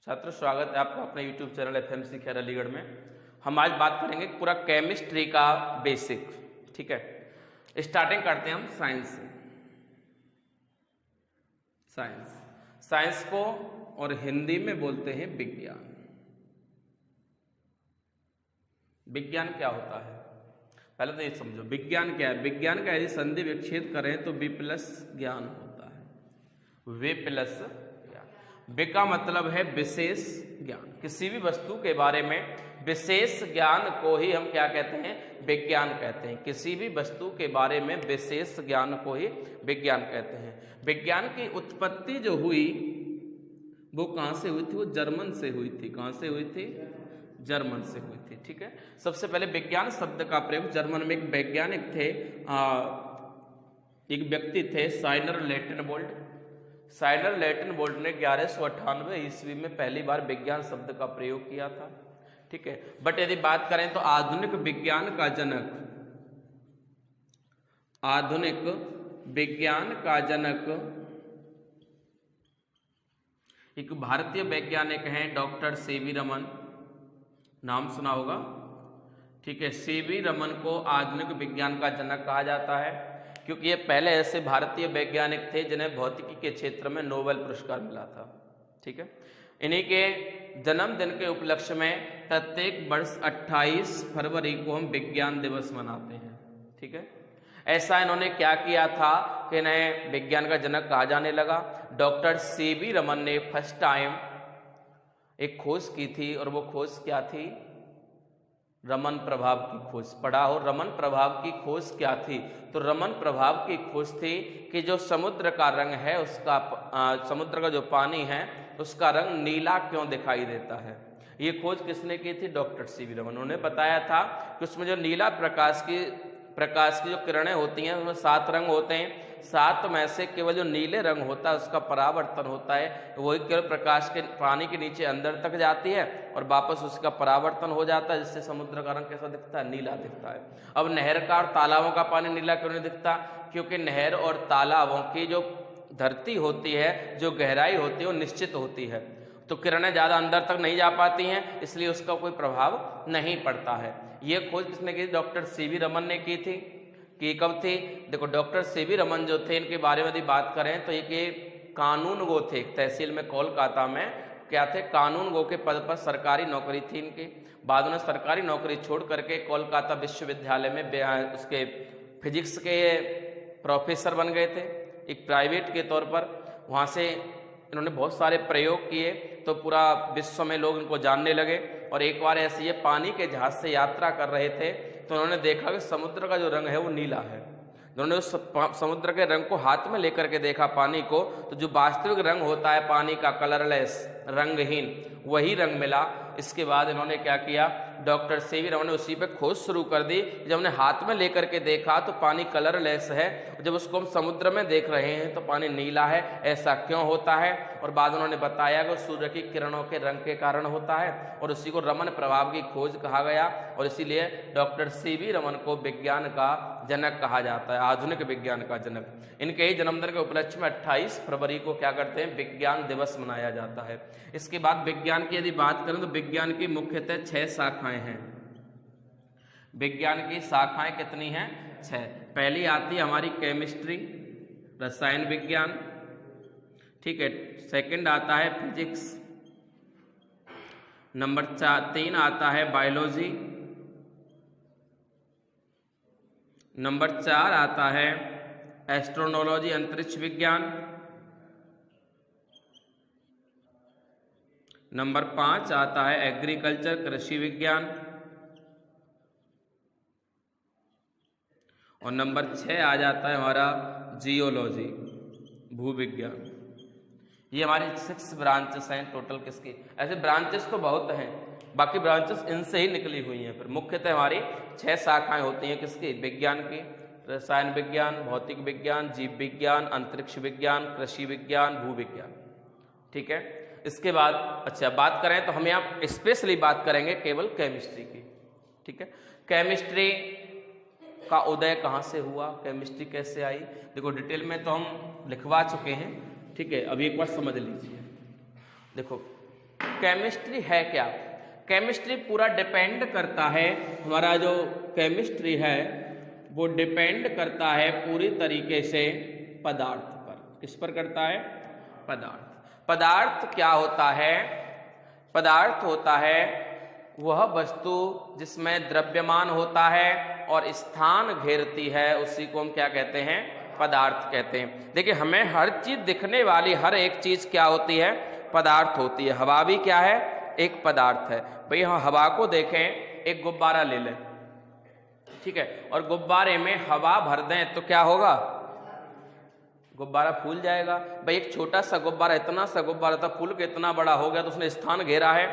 छात्रों, स्वागत है आपका अपने YouTube चैनल FMC खैर अलीगढ़ में। हम आज बात करेंगे पूरा केमिस्ट्री का बेसिक। ठीक है, स्टार्टिंग करते हैं हम साइंस से। साइंस को और हिंदी में बोलते हैं विज्ञान। विज्ञान क्या होता है पहले तो ये समझो। विज्ञान क्या है? विज्ञान का यदि संधि विच्छेद करें तो वि प्लस ज्ञान होता है। वे प्लस ज्ञान, का मतलब है विशेष ज्ञान। किसी भी वस्तु के बारे में विशेष ज्ञान को ही हम क्या कहते हैं? विज्ञान कहते हैं। किसी भी वस्तु के बारे में विशेष ज्ञान को ही विज्ञान कहते हैं। विज्ञान की उत्पत्ति जो हुई वो कहाँ से हुई थी? वो जर्मन से हुई थी। कहाँ से हुई थी? जर्मन से हुई थी। ठीक है, सबसे पहले विज्ञान शब्द का प्रयोग जर्मन में एक वैज्ञानिक थे, एक व्यक्ति थे साइनर लेटनबोल्ट। साइनर लेटनबोल्ट ने 1198 ईस्वी में पहली बार विज्ञान शब्द का प्रयोग किया था। ठीक है, बट यदि बात करें तो आधुनिक विज्ञान का जनक, आधुनिक विज्ञान का जनक एक भारतीय वैज्ञानिक हैं, डॉक्टर सीवी रमन। नाम सुना होगा। ठीक है, सीवी रमन को आधुनिक विज्ञान का जनक कहा जाता है क्योंकि ये पहले ऐसे भारतीय वैज्ञानिक थे जिन्हें भौतिकी के क्षेत्र में नोबेल पुरस्कार मिला था। ठीक है, इन्हीं के जन्मदिन के उपलक्ष्य में प्रत्येक वर्ष 28 फरवरी को हम विज्ञान दिवस मनाते हैं। ठीक है, ऐसा इन्होंने क्या किया था कि इन्हें विज्ञान का जनक कहा जाने लगा। डॉक्टर सीवी रमन ने फर्स्ट टाइम एक खोज की थी और वो खोज क्या थी? रमन प्रभाव की खोज। पढ़ा हो, रमन प्रभाव की खोज क्या थी? तो रमन प्रभाव की खोज थी कि जो समुद्र का रंग है उसका समुद्र का जो पानी है उसका रंग नीला क्यों दिखाई देता है। ये खोज किसने की थी? Doctor CV Raman. उन्होंने बताया था कि उसमें जो नीला प्रकाश की जो किरणें होती हैं उसमें 7 रंग होते हैं। 7 में से केवल जो नीले रंग होता है उसका परावर्तन होता है, वही केवल प्रकाश के पानी के नीचे अंदर तक जाती है और वापस उसका परावर्तन हो जाता है, जिससे समुद्र का रंग कैसा दिखता है? नीला दिखता है। अब नहर का और तालाबों का पानी नीला क्यों नहीं दिखता? क्योंकि नहर और तालाबों की जो धरती होती है, जो गहराई होती है वो निश्चित होती है, तो किरणें ज़्यादा अंदर तक नहीं जा पाती हैं, इसलिए उसका कोई प्रभाव नहीं पड़ता है। ये खोज किसने की? डॉक्टर सीवी रमन ने की थी। कि कब थी? देखो, डॉक्टर सीवी रमन जो थे इनके बारे में यदि बात करें तो ये कानून गो थे। तहसील में कोलकाता में क्या थे? कानून गो के पद पर सरकारी नौकरी थी इनकी। बाद में सरकारी नौकरी छोड़ करके कोलकाता विश्वविद्यालय में उसके फिजिक्स के प्रोफेसर बन गए थे, एक प्राइवेट के तौर पर। वहाँ से इन्होंने बहुत सारे प्रयोग किए तो पूरा विश्व में लोग इनको जानने लगे। और एक बार ऐसे ये पानी के जहाज से यात्रा कर रहे थे तो उन्होंने देखा कि समुद्र का जो रंग है वो नीला है। उन्होंने उस समुद्र के रंग को हाथ में लेकर के देखा पानी को, तो जो वास्तविक रंग होता है पानी का, कलरलेस, रंगहीन, वही रंग मिला। इसके बाद इन्होंने क्या किया? डॉक्टर सीवी रमन ने उसी पे खोज शुरू कर दी। जब हमने हाथ में लेकर के देखा तो पानी कलरलेस है, जब उसको हम समुद्र में देख रहे हैं तो पानी नीला है। ऐसा क्यों होता है? और बाद उन्होंने बताया कि सूर्य की किरणों के रंग के कारण होता है और उसी को रमन प्रभाव की खोज कहा गया। और इसीलिए डॉक्टर सीवी रमन को विज्ञान का जनक कहा जाता है, आधुनिक विज्ञान का जनक। इनके ही जन्मदिन के उपलक्ष्य में 28 फरवरी को क्या करते हैं? विज्ञान दिवस मनाया जाता है। इसके बाद विज्ञान की यदि बात करें तो विज्ञान की मुख्यतः 6 शाखाएं हैं। विज्ञान की शाखाएं कितनी हैं? 6। पहली आती है हमारी केमिस्ट्री, रसायन विज्ञान। ठीक है, सेकंड आता है फिजिक्स। नंबर 3 आता है बायोलॉजी। नंबर 4 आता है एस्ट्रोनॉलॉजी, अंतरिक्ष विज्ञान। नंबर 5 आता है एग्रीकल्चर, कृषि विज्ञान। और नंबर 6 आ जाता है हमारा जियोलॉजी, भूविज्ञान। ये हमारी 6 ब्रांचेस हैं टोटल। किसकी? ऐसे ब्रांचेस तो बहुत हैं, बाकी ब्रांचेस इनसे ही निकली हुई हैं। फिर मुख्यतः हमारी 6 शाखाएं होती हैं। किसकी? विज्ञान की। रसायन विज्ञान, भौतिक विज्ञान, जीव विज्ञान, अंतरिक्ष विज्ञान, कृषि विज्ञान, भूविज्ञान। ठीक है, इसके बाद अच्छा बात करें तो हम यहाँ स्पेशली बात करेंगे केवल केमिस्ट्री की। ठीक है, केमिस्ट्री का उदय कहाँ से हुआ? केमिस्ट्री कैसे आई? देखो, डिटेल में तो हम लिखवा चुके हैं। ठीक है, अब एक बार समझ लीजिए। देखो, केमिस्ट्री है क्या? केमिस्ट्री पूरा डिपेंड करता है, हमारा जो केमिस्ट्री है वो डिपेंड करता है पूरी तरीके से पदार्थ पर। किस पर करता है? पदार्थ। पदार्थ क्या होता है? पदार्थ होता है वह वस्तु जिसमें द्रव्यमान होता है और स्थान घेरती है, उसी को हम क्या कहते हैं? पदार्थ कहते हैं। देखिए, हमें हर चीज दिखने वाली हर एक चीज क्या होती है? पदार्थ होती है। हवा भी क्या है? एक पदार्थ है। भाई हम हवा को देखें, एक गुब्बारा ले लें, ठीक है, और गुब्बारे में हवा भर दें तो क्या होगा? गुब्बारा फूल जाएगा। भाई एक छोटा सा गुब्बारा, इतना सा गुब्बारा था, फूल के इतना बड़ा हो गया तो उसने स्थान घेरा है,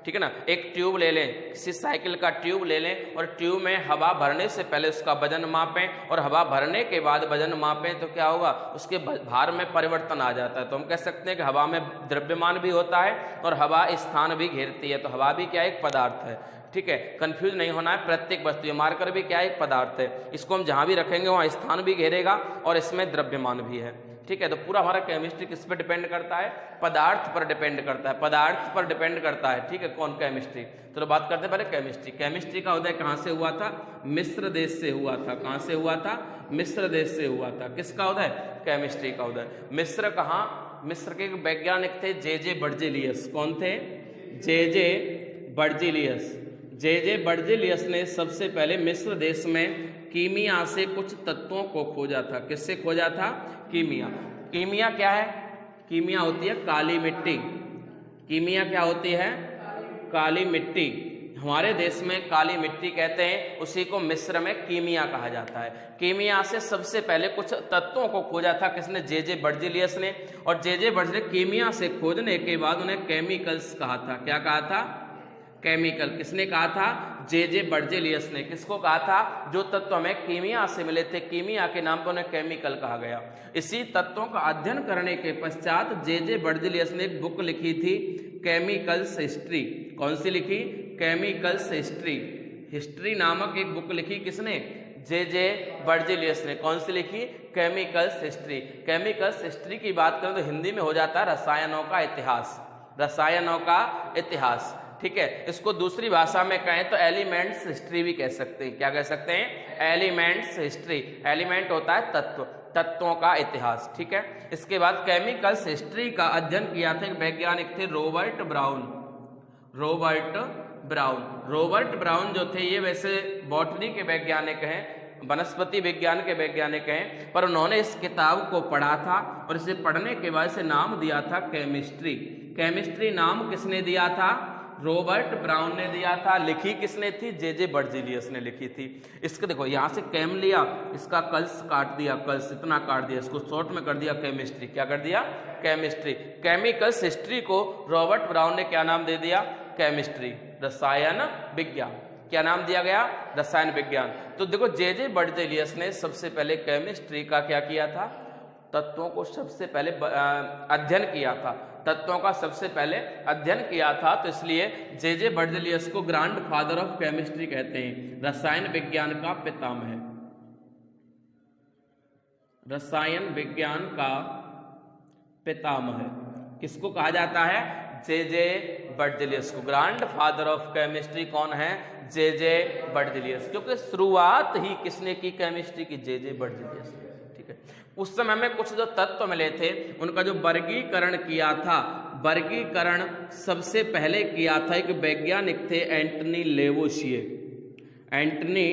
ठीक है ना। एक ट्यूब ले लें, किसी साइकिल का ट्यूब ले लें और ट्यूब में हवा भरने से पहले उसका वजन मापें और हवा भरने के बाद वजन मापें तो क्या होगा? उसके भार में परिवर्तन आ जाता है। तो हम कह सकते हैं कि हवा में द्रव्यमान भी होता है और हवा स्थान भी घेरती है। तो हवा भी क्या? एक पदार्थ है, ठीक है। कंफ्यूज नहीं होना है, प्रत्येक वस्तु, ये मार्कर भी क्या? एक पदार्थ है। इसको हम जहां भी रखेंगे वहां स्थान भी घेरेगा और इसमें द्रव्यमान भी है, ठीक है। तो पूरा हमारा केमिस्ट्री किस पे डिपेंड करता है? पदार्थ पर डिपेंड करता है, पदार्थ पर डिपेंड करता है, ठीक है। कौन? केमिस्ट्री। तो बात करते हैं पहले केमिस्ट्री। केमिस्ट्री का उदय कहाँ से हुआ था? मिस्र देश से हुआ था। कहाँ से हुआ था? मिस्र देश से हुआ था। किसका उदय? केमिस्ट्री का उदय। मिस्र कहाँ? मिस्र के वैज्ञानिक थे जे बर्जेलियस। कौन थे? जे बर्जेलियस। जे बर्जेलियस ने सबसे पहले मिस्र देश में कीमिया से कुछ तत्वों को खोजा था। किससे खोजा था? कीमिया। कीमिया क्या है? कीमिया होती है काली मिट्टी। कीमिया क्या होती है? काली मिट्टी। हमारे देश में काली मिट्टी कहते हैं, उसी को मिस्र में कीमिया कहा जाता है। कीमिया से सबसे पहले कुछ तत्वों को खोजा था। किसने? जे बर्जेलियस ने। और जे बर्जेलियस कीमिया से खोजने के बाद उन्हें केमिकल्स कहा था। क्या कहा था? केमिकल। किसने कहा था? जे बर्जेलियस ने। किसको कहा था? जो तत्व हमें कीमिया से मिले थे, कीमिया के नाम पर उन्हें केमिकल कहा गया। इसी तत्वों का अध्ययन करने के पश्चात जे बर्जेलियस ने एक बुक लिखी थी, केमिकल्स हिस्ट्री। कौन सी लिखी? Chemicals history. हिस्ट्री नामक एक बुक लिखी। किसने? जे बर्जेलियस ने। कौन सी लिखी? Chemicals history. केमिकल्स हिस्ट्री की बात करें तो हिंदी में हो जाता है रसायनों का इतिहास। रसायनों का इतिहास, ठीक है। इसको दूसरी भाषा में कहें तो एलिमेंट्स हिस्ट्री भी कह सकते हैं। क्या कह सकते हैं? Elements history. एलिमेंट होता है तत्व, तत्वों का इतिहास, ठीक है। इसके बाद केमिकल्स हिस्ट्री का अध्ययन किया था एक वैज्ञानिक थे, Robert brown. Robert brown. Robert brown जो थे ये वैसे बॉटनी के वैज्ञानिक हैं, वनस्पति विज्ञान के वैज्ञानिक हैं, पर उन्होंने इस किताब को पढ़ा था और इसे पढ़ने के बाद इसे नाम दिया था केमिस्ट्री। केमिस्ट्री नाम किसने दिया था? रॉबर्ट ब्राउन ने दिया था। लिखी किसने थी? जे बर्जेलियस ने लिखी थी। इसके देखो यहाँ से केम लिया, इसका कल्स काट दिया, कल्स इतना काट दिया, इसको शॉर्ट में कर दिया केमिस्ट्री। क्या कर दिया? केमिस्ट्री। केमिकल्स हिस्ट्री को रॉबर्ट ब्राउन ने क्या नाम दे दिया? केमिस्ट्री, रसायन विज्ञान। क्या नाम दिया गया? रसायन विज्ञान। तो देखो जे बर्जेलियस ने सबसे पहले केमिस्ट्री का क्या किया था? तत्वों को सबसे पहले अध्ययन किया था, तत्वों का सबसे पहले अध्ययन किया था। तो इसलिए जे बर्जेलियस को ग्रैंड फादर ऑफ केमिस्ट्री कहते हैं, रसायन विज्ञान का पितामह। रसायन विज्ञान का पितामह किसको कहा जाता है? जे बर्जेलियस को। ग्रैंड फादर ऑफ केमिस्ट्री कौन है? जे बर्जेलियस। क्योंकि शुरुआत ही किसने की केमिस्ट्री की? जे बर्जेलियस, ठीक है। उस समय में कुछ जो तत्व मिले थे उनका जो वर्गीकरण किया था, वर्गीकरण सबसे पहले किया था एक वैज्ञानिक थे एंटनी लेवोशिए। एंटनी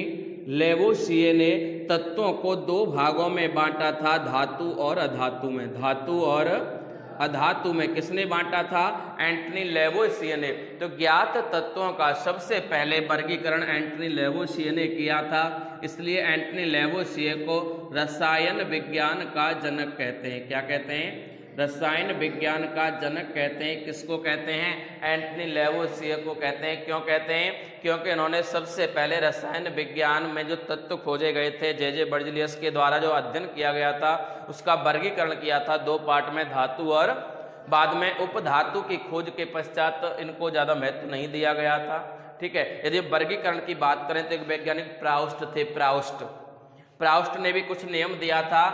लेवोशिए ने तत्वों को दो भागों में बांटा था, धातु और अधातु में। धातु और अधातु में किसने बांटा था? एंटनी लेवोशिए ने। तो ज्ञात तत्वों का सबसे पहले वर्गीकरण एंटनी लेवोशिए ने किया था, इसलिए एंटनी लेवोशिए को रसायन विज्ञान का जनक कहते हैं। क्या कहते हैं? रसायन विज्ञान का जनक कहते हैं। किसको कहते हैं? एंटनी लेवोशिए को कहते हैं। क्यों कहते हैं? क्योंकि इन्होंने सबसे पहले रसायन विज्ञान में जो तत्व खोजे गए थे, जे बर्जेलियस के द्वारा जो अध्ययन किया गया था, उसका वर्गीकरण किया था दो पार्ट में, धातु और बाद में उपधातु की खोज के पश्चात इनको ज्यादा महत्व नहीं दिया गया था, ठीक है। यदि वर्गीकरण की बात करें तो एक वैज्ञानिक प्राउस्ट थे, प्राउस्ट ने भी कुछ नियम दिया था।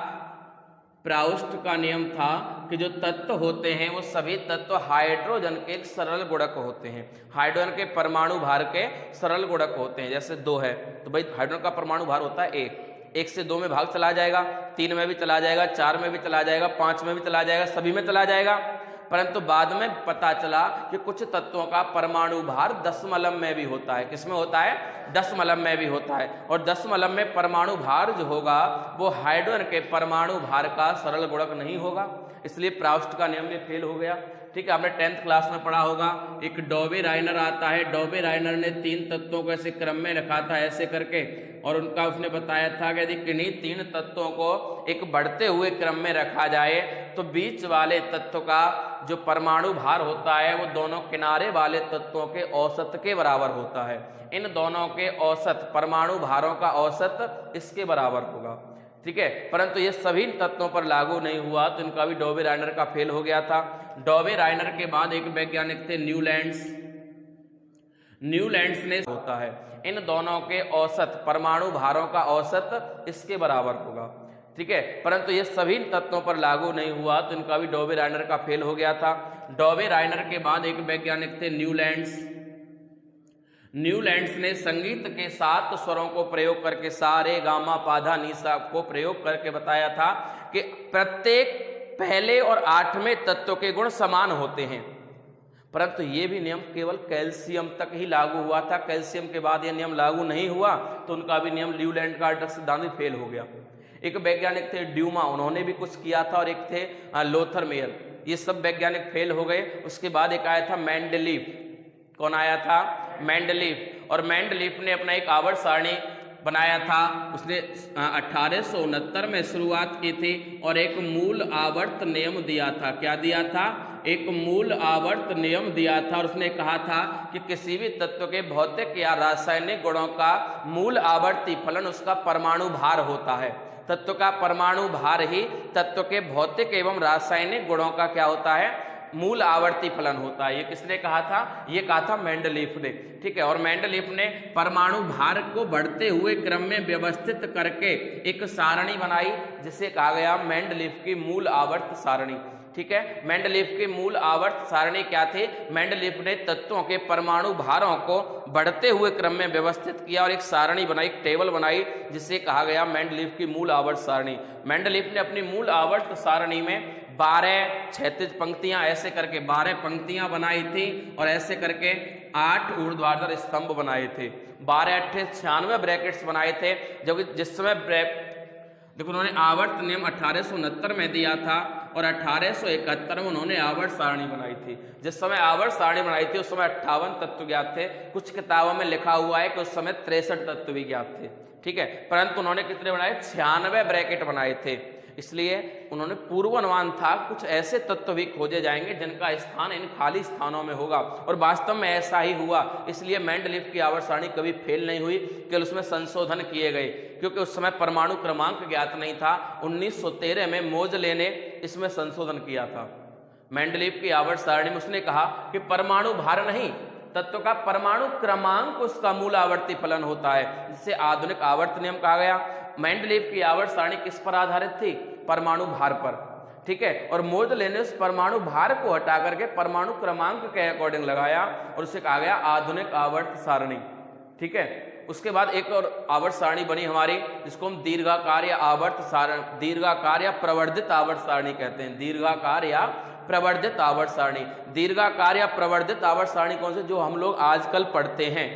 प्राउस्ट का नियम था कि जो तत्व होते हैं वो सभी तत्व हाइड्रोजन के एक सरल गुणक होते हैं, हाइड्रोजन के परमाणु भार के सरल गुणक होते हैं। जैसे 2 है तो भाई हाइड्रोजन का परमाणु भार होता है 1 से 2 में भाग चला जाएगा, 3 में भी चला जाएगा, 4 में भी चला जाएगा, 5 में भी चला जाएगा, सभी में चला जाएगा। परंतु बाद में पता चला कि कुछ तत्वों का परमाणु भार दशमलव में भी होता है। किसमें होता है? दशमलव में भी होता है। और दशमलव में परमाणु भार जो होगा वो हाइड्रोजन के परमाणु भार का सरल गुणक नहीं होगा, इसलिए प्राउस्ट का नियम भी फेल हो गया। ठीक है, आपने 10th क्लास में पढ़ा होगा, एक डॉबे राइनर आता है। डॉबे राइनर ने 3 तत्वों को ऐसे क्रम में रखा था ऐसे करके, और उनका उसने बताया था कि यदि किन्हीं 3 तत्वों को एक बढ़ते हुए क्रम में रखा जाए तो बीच वाले तत्व का जो परमाणु भार होता है वो दोनों किनारे वाले तत्वों के औसत के बराबर होता है। इन दोनों के औसत परमाणु भारों का औसत इसके बराबर होगा। ठीक है, परंतु ये सभी तत्वों पर लागू नहीं हुआ, तो इनका भी डॉबे राइनर का फेल हो गया था। डॉबे राइनर के बाद एक वैज्ञानिक थे न्यूलैंड्स। न्यूलैंड्स ने होता है इन दोनों के औसत परमाणु भारों का औसत इसके बराबर होगा। ठीक है, परंतु ये सभी तत्वों पर लागू नहीं हुआ, तो इनका भी डॉबे राइनर का फेल हो गया था। डॉबे राइनर के बाद एक वैज्ञानिक थे न्यूलैंड्स। न्यूलैंड्स ने संगीत के 7 स्वरों को प्रयोग करके सा रे गा मा पा धा नी सा को प्रयोग करके बताया था कि प्रत्येक पहले और 8वें तत्व के गुण समान होते हैं। परंतु ये भी नियम केवल कैल्शियम तक ही लागू हुआ था, कैल्शियम के बाद ये नियम लागू नहीं हुआ, तो उनका भी नियम न्यूलैंड का आदर्श सिद्धांत भी फेल हो गया। एक वैज्ञानिक थे ड्यूमा, उन्होंने भी कुछ किया था, और एक थे लोथर मेयर। ये सब वैज्ञानिक फेल हो गए। उसके बाद एक आया था मेंडलीफ। कौन आया था? मेंडलीफ। और मेंडलीफ ने अपना एक आवर्त सारणी बनाया था। उसने 1869 में शुरुआत की थी और एक मूल आवर्त नियम दिया था। क्या दिया था? एक मूल आवर्त नियम दिया था, और उसने कहा था कि किसी भी तत्व के भौतिक या रासायनिक गुणों का मूल आवर्ती फलन उसका परमाणु भार होता है। तत्व का परमाणु भार ही तत्व के भौतिक एवं रासायनिक गुणों का क्या होता है? मूल आवर्ती फलन होता है। ये किसने कहा था? ये कहा था मेंडलीफ ने। ठीक है, और मेंडलीफ ने परमाणु भार को बढ़ते हुए क्रम में व्यवस्थित करके एक सारणी बनाई जिसे कहा गया मेंडलीफ की मूल आवर्त सारणी। ठीक है, मेंडलीफ की मूल आवर्त सारणी क्या थी? मेंडलीफ ने तत्वों के परमाणु भारों को बढ़ते हुए क्रम में व्यवस्थित किया और एक सारणी बनाई, एक टेबल बनाई जिसे कहा गया मेंडलीफ की मूल आवर्त सारणी। मेंडलीफ ने अपनी मूल आवर्त सारणी में 12 क्षैतिज पंक्तियां ऐसे करके 12 पंक्तियां बनाई थी, और ऐसे करके 8 ऊर्ध्वाधर स्तंभ बनाए थे। 12 8 96 ब्रैकेट्स बनाए थे। जबकि जिस समय देखो उन्होंने आवर्त नियम 1869 में दिया था, और 1871 में उन्होंने आवर्त सारणी बनाई थी। जिस समय आवर्त सारणी बनाई थी उस समय 58 तत्व ज्ञात थे। कुछ किताबों में लिखा हुआ है कि उस समय 63 तत्व भी ज्ञात थे। ठीक है, परंतु उन्होंने कितने बनाए? 96 ब्रैकेट बनाए थे। इसलिए उन्होंने पूर्वानुमान था कुछ ऐसे तत्व भी खोजे जाएंगे जिनका स्थान इन खाली स्थानों में होगा, और वास्तव में ऐसा ही हुआ। इसलिए मेंडलीफ की आवर्त सारणी कभी फेल नहीं हुई, केवल उसमें संशोधन किए गए, क्योंकि उस समय परमाणु क्रमांक ज्ञात नहीं था। 1913 में मोजले ने इसमें संशोधन किया था। मेंडलीफ की आवर्त सारणी में उसने कहा कि परमाणु भार नहीं, तत्व का परमाणु क्रमांक उसका मूल आवर्ती फलन होता है, जिसे आधुनिक आवर्त नियम कहा गया। मेंडलीफ की आवर्त सारणी किस पर आधारित थी? परमाणु भार पर। ठीक है, और मोजले ने उस परमाणु भार को हटा करके परमाणु क्रमांक के अकॉर्डिंग लगाया, और उसे कहा गया आधुनिक आवर्त सारणी। ठीक है, उसके बाद एक और आवर्त सारणी बनी हमारी, जिसको हम दीर्घाकार या आवर्त सारणी, दीर्घाकार या प्रवर्धित आवर्त सारणी कहते हैं। दीर्घाकार या प्रवर्धित आवर्त सारणी। दीर्घाकार या प्रवर्धित आवर्त सारणी कौन से? जो हम लोग आजकल पढ़ते हैं,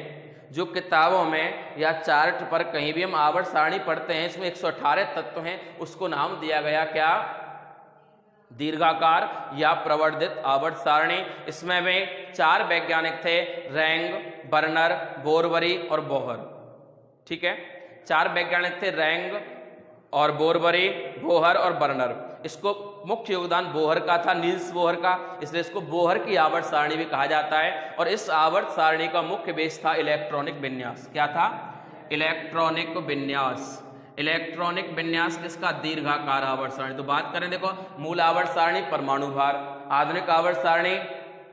जो किताबों में या चार्ट पर कहीं भी हम आवर्त सारणी पढ़ते हैं, इसमें 118 तत्व हैं, उसको नाम दिया गया क्या? दीर्घाकार या प्रवर्धित आवर्त सारणी। इसमें वे 4 वैज्ञानिक थे, रैंग, बर्नर, बोरबरी और बोहर। ठीक है, 4 वैज्ञानिक थे, रैंग और बोरबरी, बोहर और बर्नर। इसको मुख्य योगदान बोहर का था, नील्स बोहर का, इसलिए इसको बोहर की आवर्त सारणी भी कहा जाता है। और इस आवर्त सारणी का मुख्य बेस था इलेक्ट्रॉनिक विन्यास। क्या था? इलेक्ट्रॉनिक विन्यास। इलेक्ट्रॉनिक विन्यास किसका? दीर्घाकार आवर्त सारणी। तो बात करें, देखो मूल आवर्त सारणी परमाणु भार, आधुनिक आवर्त सारणी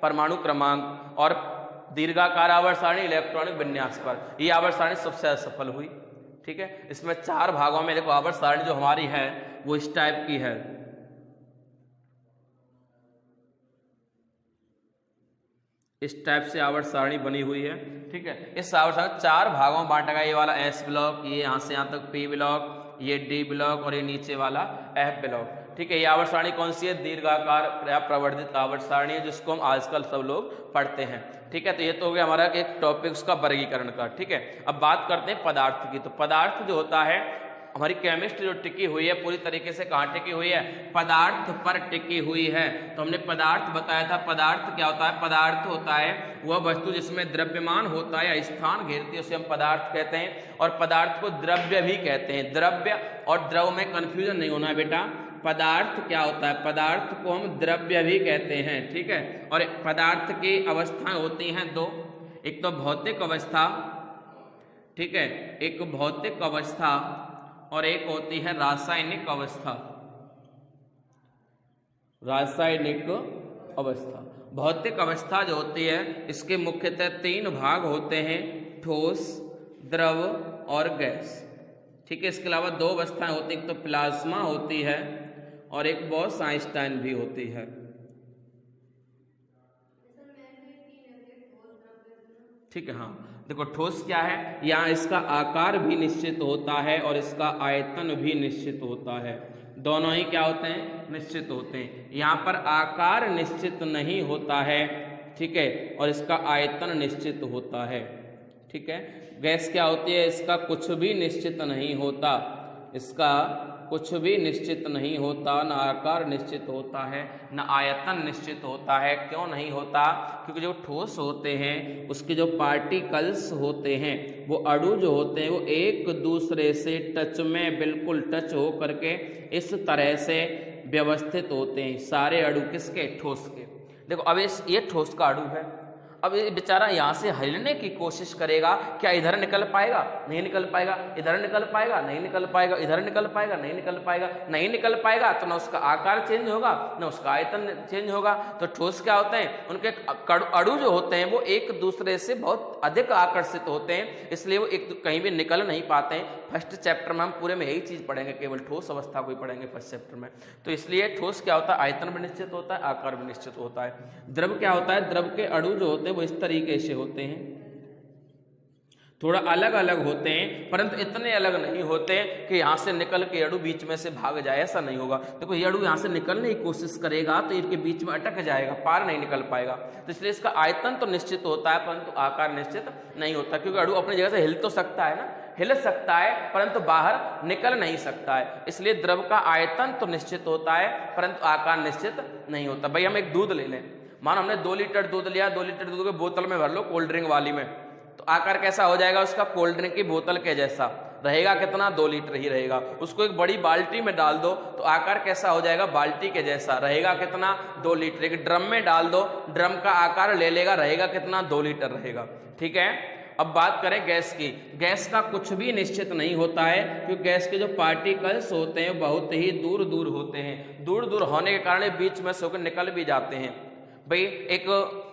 परमाणु क्रमांक, और दीर्घाकार आवर्त सारणी इलेक्ट्रॉनिक विन्यास पर। यह आवर्त सारणी सबसे सफल हुई। ठीक है, इसमें 4 भागों में देखो आवर्त सारणी जो हमारी है वो इस टाइप की है। इस टाइप से आवर्त सारणी बनी हुई है। ठीक है, इस आवर्त सारणी 4 भागों में बांटा गया। ये वाला एस ब्लॉक, ये यहाँ से यहाँ तक पी ब्लॉक, ये डी ब्लॉक और ये नीचे वाला एफ ब्लॉक। ठीक है, ये आवर्त सारणी कौन सी है? दीर्घाकार या प्रवर्धित आवर्त सारणी है, जिसको हम आजकल सब लोग पढ़ते हैं। ठीक है, तो ये तो हो गया हमारा एक टॉपिक उसका वर्गीकरण का। ठीक है, अब बात करते हैं पदार्थ की। तो पदार्थ जो होता है, हमारी केमिस्ट्री जो टिकी हुई है पूरी तरीके से कहाँ टिकी हुई है? पदार्थ पर टिकी हुई है। तो हमने पदार्थ बताया था। पदार्थ क्या होता है? पदार्थ होता है वह वस्तु जिसमें द्रव्यमान होता है या स्थान घेरती है, उसे हम पदार्थ कहते हैं। और पदार्थ को द्रव्य भी कहते हैं। द्रव्य और द्रव में कंफ्यूजन नहीं होना बेटा। पदार्थ क्या होता है? पदार्थ को हम द्रव्य भी कहते हैं। ठीक है, और पदार्थ की अवस्थाएं होती हैं 2। एक तो भौतिक अवस्था, ठीक है, एक भौतिक अवस्था और एक होती है रासायनिक अवस्था। रासायनिक अवस्था, भौतिक अवस्था जो होती है इसके मुख्यतः 3 भाग होते हैं, ठोस, द्रव और गैस। ठीक है, इसके अलावा 2 अवस्थाएं होती हैं, एक तो प्लाज्मा होती है और एक बोस-आइंस्टाइन भी होती है। ठीक है, हाँ देखो ठोस क्या है, यहाँ इसका आकार भी निश्चित होता है और इसका आयतन भी निश्चित होता है। दोनों ही क्या होते हैं? निश्चित होते हैं। यहाँ पर आकार निश्चित नहीं होता है, ठीक है, और इसका आयतन निश्चित होता है। ठीक है, गैस क्या होती है? इसका कुछ भी निश्चित नहीं होता, इसका कुछ भी निश्चित नहीं होता, न आकार निश्चित होता है, न आयतन निश्चित होता है। क्यों नहीं होता? क्योंकि जो ठोस होते हैं उसके जो पार्टिकल्स होते हैं, वो अणु जो होते हैं, वो एक दूसरे से टच में, बिल्कुल टच हो करके इस तरह से व्यवस्थित होते हैं। सारे अणु किसके? ठोस के। देखो अब ये ठोस का अणु है, अब ये बेचारा यहाँ से हिलने की कोशिश करेगा, क्या इधर निकल पाएगा? नहीं निकल पाएगा। इधर निकल पाएगा? नहीं निकल पाएगा। इधर निकल पाएगा? नहीं निकल पाएगा। नहीं निकल पाएगा तो ना उसका आकार चेंज होगा, ना उसका आयतन चेंज होगा। तो ठोस क्या होते हैं? उनके अणु जो होते हैं वो एक दूसरे से बहुत अधिक आकर्षित होते हैं, इसलिए वो एक कहीं भी निकल नहीं पाते हैं। फर्स्ट चैप्टर में हम पूरे में यही चीज पढ़ेंगे, केवल ठोस अवस्था को ही पढ़ेंगे फर्स्ट चैप्टर में। तो इसलिए ठोस क्या होता है? आयतन भी निश्चित होता है, आकार भी निश्चित होता है। द्रव क्या होता है? द्रव के अणु जो होते हैं वो इस तरीके से होते हैं, थोड़ा अलग अलग होते हैं, परंतु इतने अलग नहीं होते कि यहाँ से निकल के अणु बीच में से भाग जाए, ऐसा नहीं होगा। देखो ये अणु यहाँ से निकलने की कोशिश करेगा तो इनके बीच में अटक जाएगा, पार नहीं निकल पाएगा। तो इसलिए इसका आयतन तो निश्चित होता है परंतु आकार निश्चित नहीं होता, क्योंकि अणु अपनी जगह से हिल तो सकता है ना, हिल सकता है परंतु बाहर निकल नहीं सकता है। इसलिए द्रव का आयतन तो निश्चित होता है परंतु आकार निश्चित नहीं होता। भाई हम एक दूध ले लें, मानो हमने 2 लीटर दूध लिया, 2 लीटर दूध को बोतल में भर लो कोल्ड ड्रिंक वाली में, तो आकार कैसा हो जाएगा उसका? कोल्ड ड्रिंक की बोतल के जैसा रहेगा। कितना? 2 लीटर ही रहेगा। उसको एक बड़ी बाल्टी में डाल दो तो आकार कैसा हो जाएगा? बाल्टी के जैसा रहेगा। कितना? 2 लीटर। एक ड्रम में डाल दो, ड्रम का आकार ले लेगा, रहेगा कितना? 2 लीटर रहेगा। ठीक है, अब बात करें गैस की। गैस का कुछ भी निश्चित नहीं होता है, क्योंकि गैस के जो पार्टिकल्स होते हैं बहुत ही दूर दूर होते हैं। दूर दूर होने के कारण बीच में से होकर निकल भी जाते हैं। भाई एक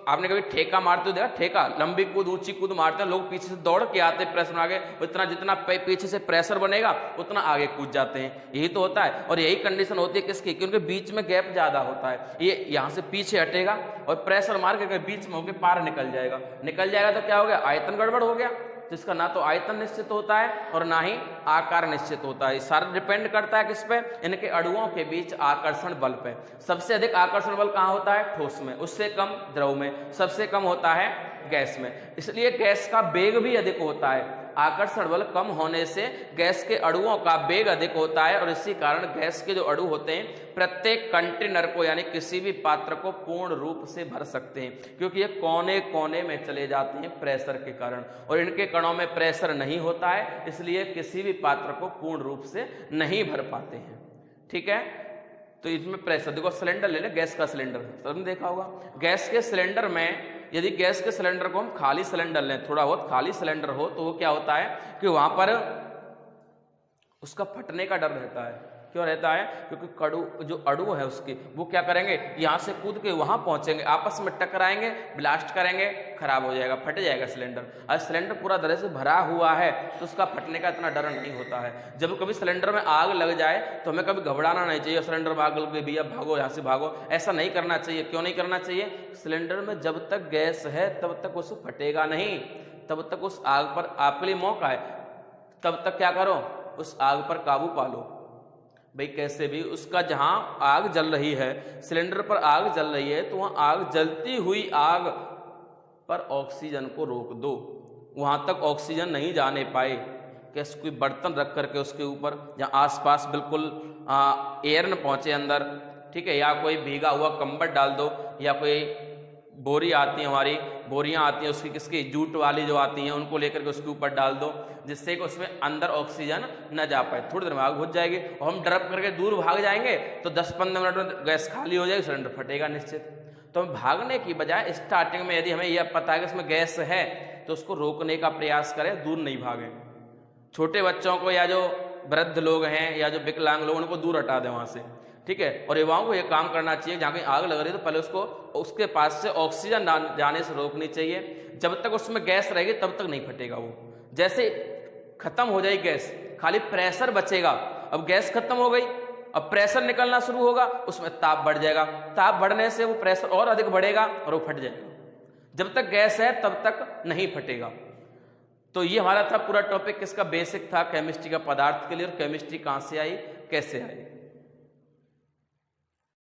आपने कभी ठेका मारते हो देखा? ठेका लंबी कूद ऊंची कूद मारते हैं लोग, पीछे से दौड़ के आते हैं प्रेशर में आगे, उतना जितना पीछे से प्रेशर बनेगा उतना आगे कूद जाते हैं। यही तो होता है और यही कंडीशन होती है किसकी? कि उनके बीच में गैप ज्यादा होता है। ये यहाँ से पीछे हटेगा और प्रेशर मार के बीच में होकर पार निकल जाएगा। निकल जाएगा तो क्या हो गया? आयतन गड़बड़ हो गया। तो इसका ना तो आयतन निश्चित होता है और ना ही आकार निश्चित होता है। सारा डिपेंड करता है किस पे? इनके अणुओं के बीच आकर्षण बल पे। सबसे अधिक आकर्षण बल कहाँ होता है? ठोस में। उससे कम द्रव में। सबसे कम होता है गैस में। इसलिए गैस का वेग भी अधिक होता है। आकर्षण बल कम होने से गैस के अणुओं का वेग अधिक होता है और इसी कारण गैस के जो अणु होते हैं प्रत्येक कंटेनर को यानी किसी भी पात्र को पूर्ण रूप से भर सकते हैं, क्योंकि ये कोने कोने में चले जाते हैं प्रेशर के कारण, और इनके कणों में प्रेशर नहीं होता है, इसलिए किसी भी पात्र को पूर्ण रूप से नहीं भर पाते हैं। ठीक है, तो इसमें प्रेशर देखो, सिलेंडर ले ले, गैस का सिलेंडर सबने देखा होगा। गैस के सिलेंडर में यदि गैस के सिलेंडर को हम खाली सिलेंडर लें, थोड़ा बहुत खाली सिलेंडर हो, तो वो क्या होता है कि वहां पर उसका फटने का डर रहता है। क्यों रहता है? क्योंकि जो अणु है उसके वो क्या करेंगे, यहाँ से कूद के वहां पहुंचेंगे, आपस में टकराएंगे, ब्लास्ट करेंगे, खराब हो जाएगा, फट जाएगा सिलेंडर। और सिलेंडर पूरा तरह से भरा हुआ है तो उसका फटने का इतना डर नहीं होता है। जब कभी सिलेंडर में आग लग जाए तो हमें कभी घबराना नहीं चाहिए, सिलेंडर में आग लग गई भैया भागो यहाँ से भागो, ऐसा नहीं करना चाहिए। क्यों नहीं करना चाहिए? सिलेंडर में जब तक गैस है तब तक उसे फटेगा नहीं, तब तक उस आग पर आपके लिए मौका है, तब तक क्या करो, उस आग पर काबू पालो। भाई कैसे भी उसका जहां आग जल रही है, सिलेंडर पर आग जल रही है, तो वहां आग जलती हुई आग पर ऑक्सीजन को रोक दो, वहां तक ऑक्सीजन नहीं जाने पाए। कैसे कोई बर्तन रख करके उसके ऊपर जहां आसपास बिल्कुल एयर न पहुंचे अंदर, ठीक है, या कोई भीगा हुआ कंबल डाल दो, या कोई बोरी आती है, हमारी बोरियां आती हैं उसकी किसकी, जूट वाली जो आती हैं, उनको लेकर के उसके ऊपर डाल दो, जिससे कि उसमें अंदर ऑक्सीजन न जा पाए। थोड़ी देर में आग बुझ जाएगी और हम डरप करके दूर भाग जाएंगे तो 10-15 मिनट में गैस खाली हो जाएगी, सिलेंडर फटेगा निश्चित। तो हम भागने की बजाय स्टार्टिंग में यदि हमें यह पता है कि इसमें गैस है तो उसको रोकने का प्रयास करें, दूर नहीं भागें। छोटे बच्चों को या जो वृद्ध लोग हैं या जो विकलांग लोग, उनको दूर हटा दें वहां से, ठीक है। और युवाओं को यह काम करना चाहिए, जहाँ कहीं आग लग रही है तो पहले उसको उसके पास से ऑक्सीजन जाने से रोकनी चाहिए। जब तक उसमें गैस रहेगी तब तक नहीं फटेगा वो। जैसे खत्म हो जाएगी गैस, खाली प्रेशर बचेगा। अब गैस खत्म हो गई, अब प्रेशर निकलना शुरू होगा, उसमें ताप बढ़ जाएगा, ताप बढ़ने से वो प्रेशर और अधिक बढ़ेगा और वो फट जाएगा। जब तक गैस है तब तक नहीं फटेगा। तो ये हमारा था पूरा टॉपिक, किसका बेसिक था केमिस्ट्री का, पदार्थ के लिए, और केमिस्ट्री कहाँ से आई, कैसे आई।